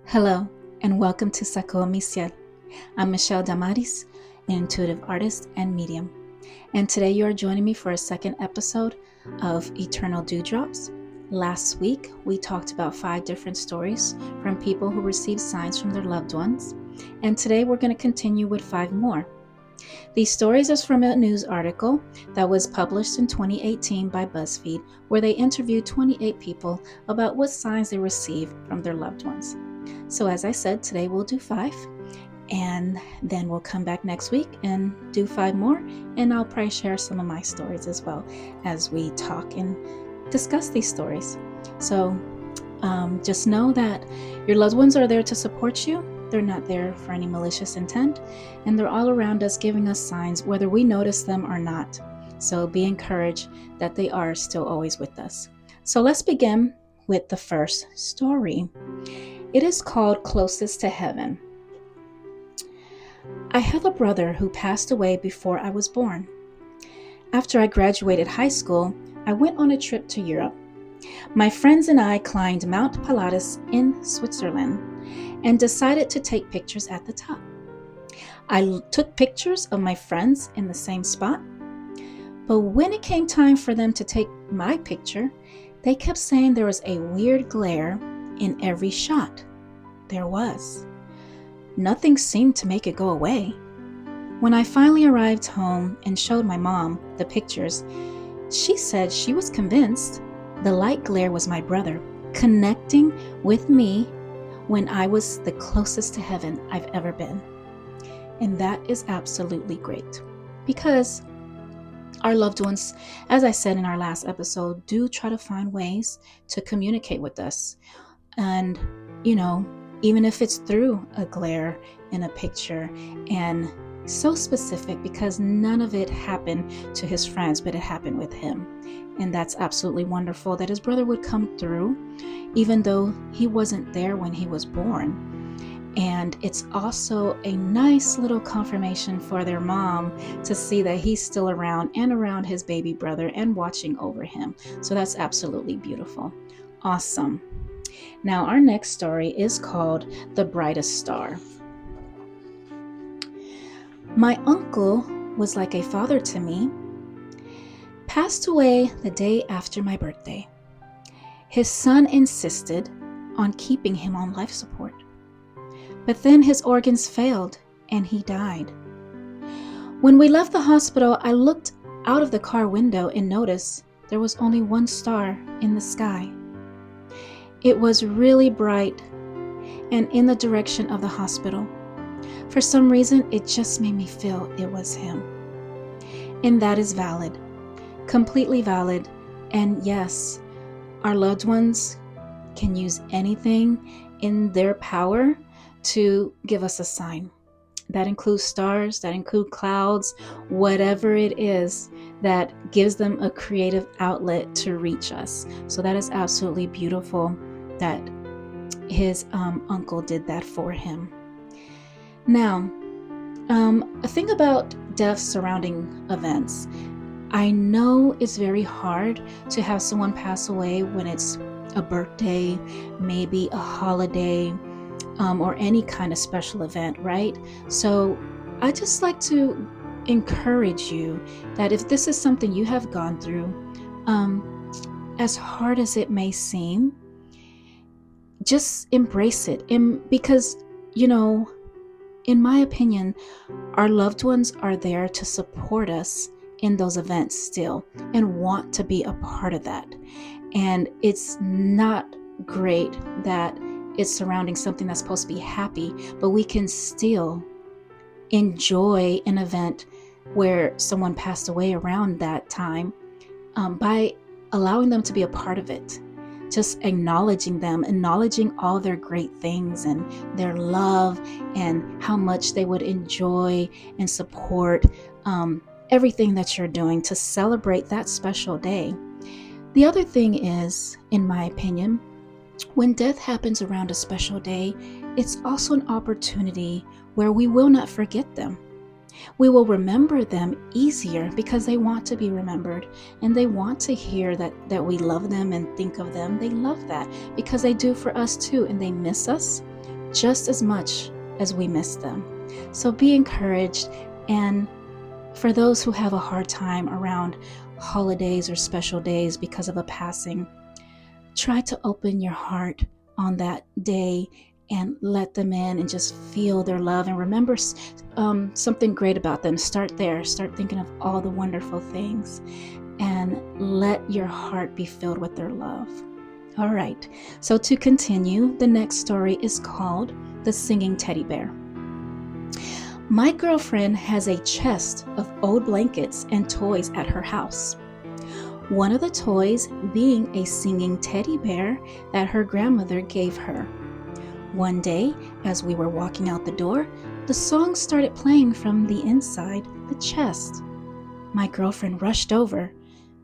Hello, and welcome to mdsakuofmisyel. I'm Michelle Damaris, an intuitive artist and medium. And today you are joining me for a second episode of Eternal Dewdrops. Last week, we talked about 5 different stories from people who received signs from their loved ones. And today we're going to continue with 5 more. These stories are from a news article that was published in 2018 by BuzzFeed, where they interviewed 28 people about what signs they received from their loved ones. So as I said, today we'll do 5, and then we'll come back next week and do 5 more, and I'll probably share some of my stories as well as we talk and discuss these stories. So just know that your loved ones are there to support you. They're not there for any malicious intent, and they're all around us giving us signs whether we notice them or not. So be encouraged that they are still always with us. So let's begin with the first story. It is called Closest to Heaven. I have a brother who passed away before I was born. After I graduated high school, I went on a trip to Europe. My friends and I climbed Mount Pilatus in Switzerland and decided to take pictures at the top. I took pictures of my friends in the same spot, but when it came time for them to take my picture, they kept saying there was a weird glare in every shot. There was. Nothing seemed to make it go away. When I finally arrived home and showed my mom the pictures, she said she was convinced the light glare was my brother connecting with me when I was the closest to heaven I've ever been. And that is absolutely great, because our loved ones, as I said in our last episode, do try to find ways to communicate with us. And, even if it's through a glare in a picture, and so specific because none of it happened to his friends, but it happened with him. And that's absolutely wonderful that his brother would come through, even though he wasn't there when he was born. And it's also a nice little confirmation for their mom to see that he's still around and around his baby brother and watching over him. So that's absolutely beautiful. Awesome. Now, our next story is called The Brightest Star. My uncle was like a father to me. Passed away the day after my birthday. His son insisted on keeping him on life support. But then his organs failed and he died. When we left the hospital, I looked out of the car window and noticed there was only one star in the sky. It was really bright and in the direction of the hospital. For some reason, it just made me feel it was him. And that is valid, completely valid. And yes, our loved ones can use anything in their power to give us a sign. That includes stars, that include clouds, whatever it is that gives them a creative outlet to reach us. So that is absolutely beautiful that his uncle did that for him. Now, a thing about death surrounding events. I know it's very hard to have someone pass away when it's a birthday, maybe a holiday, or any kind of special event, right? So I just like to encourage you that if this is something you have gone through, as hard as it may seem, just embrace it. Because, in my opinion, our loved ones are there to support us in those events still and want to be a part of that. And it's not great that it's surrounding something that's supposed to be happy, but we can still enjoy an event where someone passed away around that time by allowing them to be a part of it. Just acknowledging them, acknowledging all their great things and their love and how much they would enjoy and support everything that you're doing to celebrate that special day. The other thing is, in my opinion, when death happens around a special day, it's also an opportunity where we will not forget them. We will remember them easier because they want to be remembered and they want to hear that we love them and think of them. They love that because they do for us too, and they miss us just as much as we miss them. So be encouraged. And for those who have a hard time around holidays or special days because of a passing, try to open your heart on that day and let them in and just feel their love, and remember something great about them. Start there. Start thinking of all the wonderful things and let your heart be filled with their love. All right, so to continue, the next story is called The Singing Teddy Bear. My girlfriend has a chest of old blankets and toys at her house. One of the toys being a singing teddy bear that her grandmother gave her. One day, as we were walking out the door, the song started playing from the inside the chest. My girlfriend rushed over,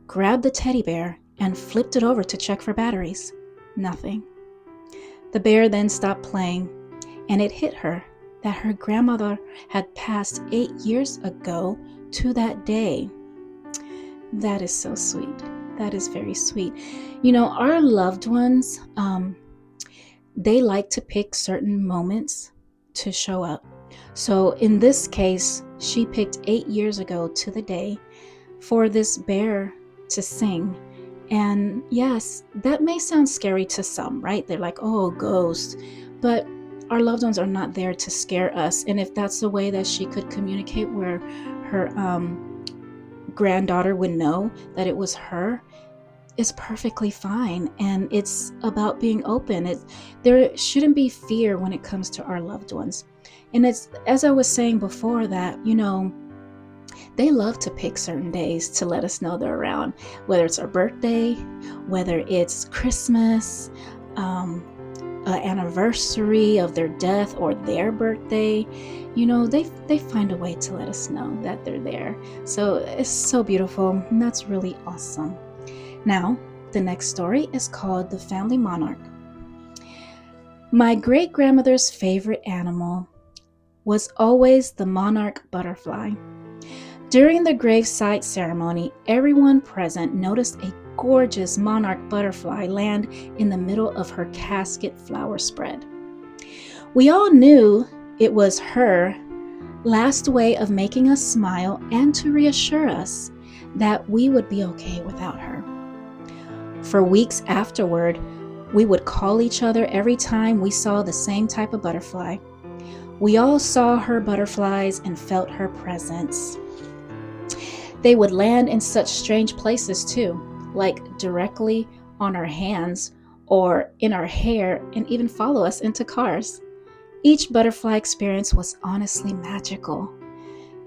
grabbed the teddy bear, and flipped it over to check for batteries. Nothing. The bear then stopped playing, and it hit her that her grandmother had passed 8 years ago to that day. That is so sweet. That is very sweet. You know, our loved ones, they like to pick certain moments to show up. So in this case, she picked 8 years ago to the day for this bear to sing. And yes, that may sound scary to some, right? They're like, oh, ghost. But our loved ones are not there to scare us. And if that's the way that she could communicate where her granddaughter would know that it was her, is perfectly fine. And it's about being open. There shouldn't be fear when it comes to our loved ones. And it's, as I was saying before, that, you know, they love to pick certain days to let us know they're around, whether it's our birthday, whether it's Christmas, an anniversary of their death or their birthday. You know, they find a way to let us know that they're there. So it's so beautiful, and that's really awesome. Now, the next story is called The Family Monarch. My great-grandmother's favorite animal was always the monarch butterfly. During the graveside ceremony, everyone present noticed a gorgeous monarch butterfly land in the middle of her casket flower spread. We all knew it was her last way of making us smile and to reassure us that we would be okay without her. For weeks afterward, we would call each other every time we saw the same type of butterfly. We all saw her butterflies and felt her presence. They would land in such strange places too, like directly on our hands or in our hair, and even follow us into cars. Each butterfly experience was honestly magical,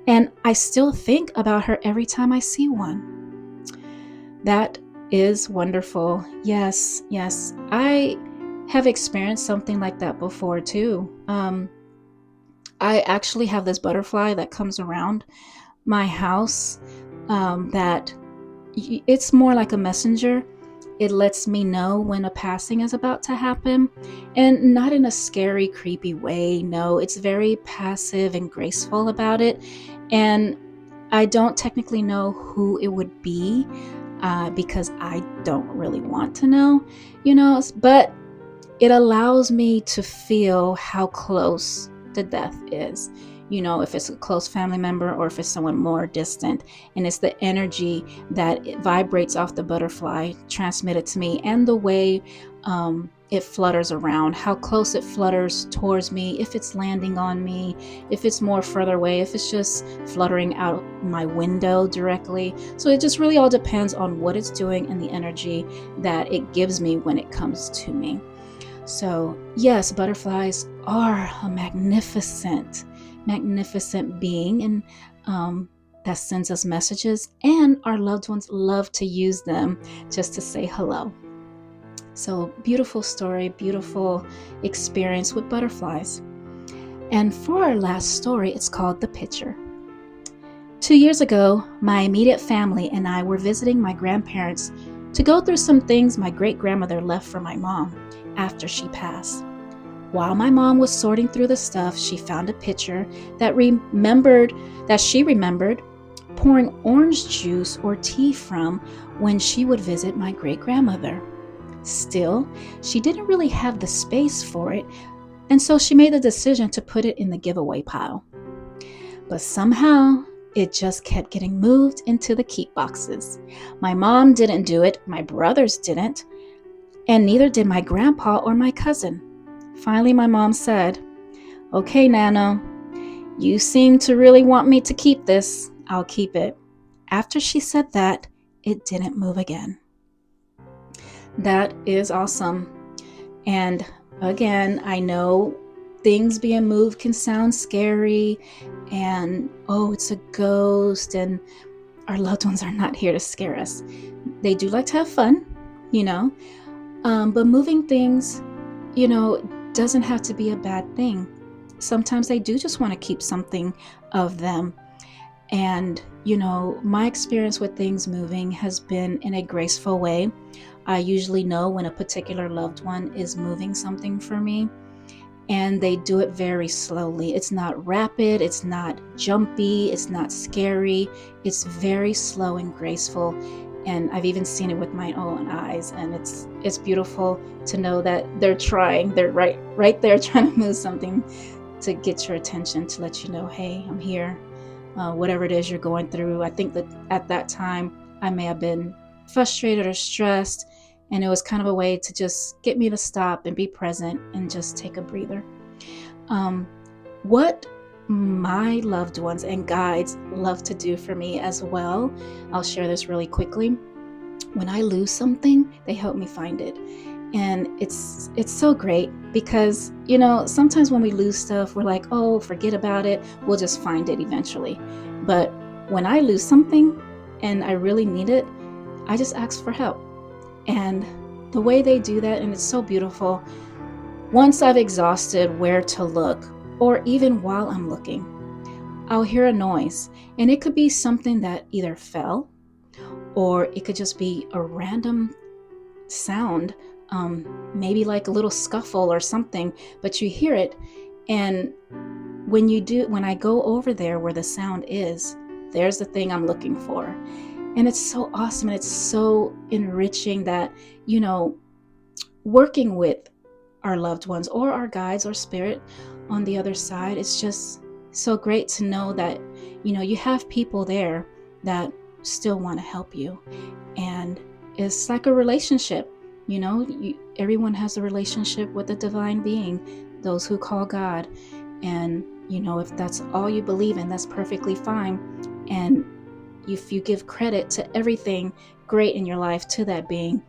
and I still think about her every time I see one. That is wonderful. Yes, I have experienced something like that before too. I actually have this butterfly that comes around my house, that it's more like a messenger. It lets me know when a passing is about to happen, and not in a scary, creepy way. No, it's very passive and graceful about it. And I don't technically know who it would be, because I don't really want to know, but it allows me to feel how close the death is. If it's a close family member or if it's someone more distant, and it's the energy that it vibrates off the butterfly transmitted to me, and the way it flutters around, how close it flutters towards me, if it's landing on me, if it's more further away, if it's just fluttering out my window directly. So it just really all depends on what it's doing and the energy that it gives me when it comes to me. So yes, butterflies are a magnificent being, and that sends us messages, and our loved ones love to use them just to say hello. So beautiful story, beautiful experience with butterflies. And for our last story, it's called The Pitcher. 2 years ago, my immediate family and I were visiting my grandparents to go through some things my great-grandmother left for my mom after she passed. While my mom was sorting through the stuff, she found a pitcher that she remembered pouring orange juice or tea from when she would visit my great-grandmother. Still, she didn't really have the space for it, And so she made the decision to put it in the giveaway pile. But somehow it just kept getting moved into the keep boxes. My mom didn't do it, my brothers didn't, and neither did my grandpa or my cousin. Finally, my mom said, "Okay, Nano, you seem to really want me to keep this. I'll keep it." After she said that, it didn't move again. That is awesome. And again, I know things being moved can sound scary and, oh, it's a ghost, and our loved ones are not here to scare us. They do like to have fun, but moving things, doesn't have to be a bad thing. Sometimes they do just want to keep something of them. And, my experience with things moving has been in a graceful way. I usually know when a particular loved one is moving something for me, and they do it very slowly. It's not rapid, it's not jumpy, it's not scary. It's very slow and graceful. And I've even seen it with my own eyes, and it's beautiful to know that they're trying. They're right there trying to move something to get your attention, to let you know, hey, I'm here. Whatever it is you're going through. I think that at that time I may have been frustrated or stressed, and it was kind of a way to just get me to stop and be present and just take a breather. What my loved ones and guides love to do for me as well, I'll share this really quickly. When I lose something, they help me find it. And it's so great because, sometimes when we lose stuff, we're like, oh, forget about it. We'll just find it eventually. But when I lose something and I really need it, I just ask for help. And the way they do that, and it's so beautiful, once I've exhausted where to look, or even while I'm looking, I'll hear a noise. And it could be something that either fell, or it could just be a random sound, maybe like a little scuffle or something, but you hear it. And when I go over there where the sound is, there's the thing I'm looking for. And it's so awesome. And it's so enriching that, working with our loved ones or our guides or spirit on the other side, it's just so great to know that, you have people there that still want to help you. And it's like a relationship. Everyone has a relationship with a divine being, those who call God. And, if that's all you believe in, that's perfectly fine. And if you give credit to everything great in your life to that being,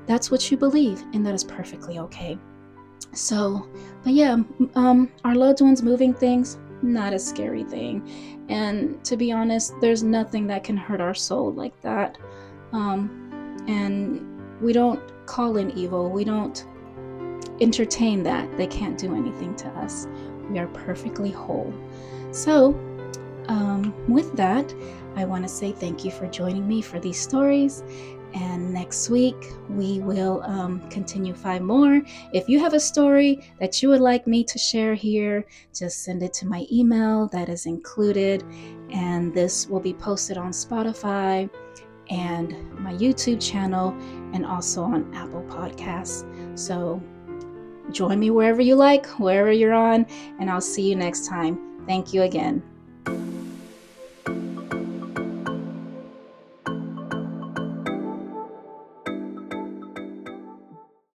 that's what you believe, and that is perfectly okay. So, but yeah, our loved ones moving things, not a scary thing. And to be honest, there's nothing that can hurt our soul like that. And we don't call in evil. We don't entertain that. They can't do anything to us. We are perfectly whole. So, with that, I want to say thank you for joining me for these stories. And next week, we will continue 5 more. If you have a story that you would like me to share here, just send it to my email that is included. And this will be posted on Spotify and my YouTube channel, and also on Apple Podcasts. So join me wherever you like, wherever you're on, and I'll see you next time. Thank you again.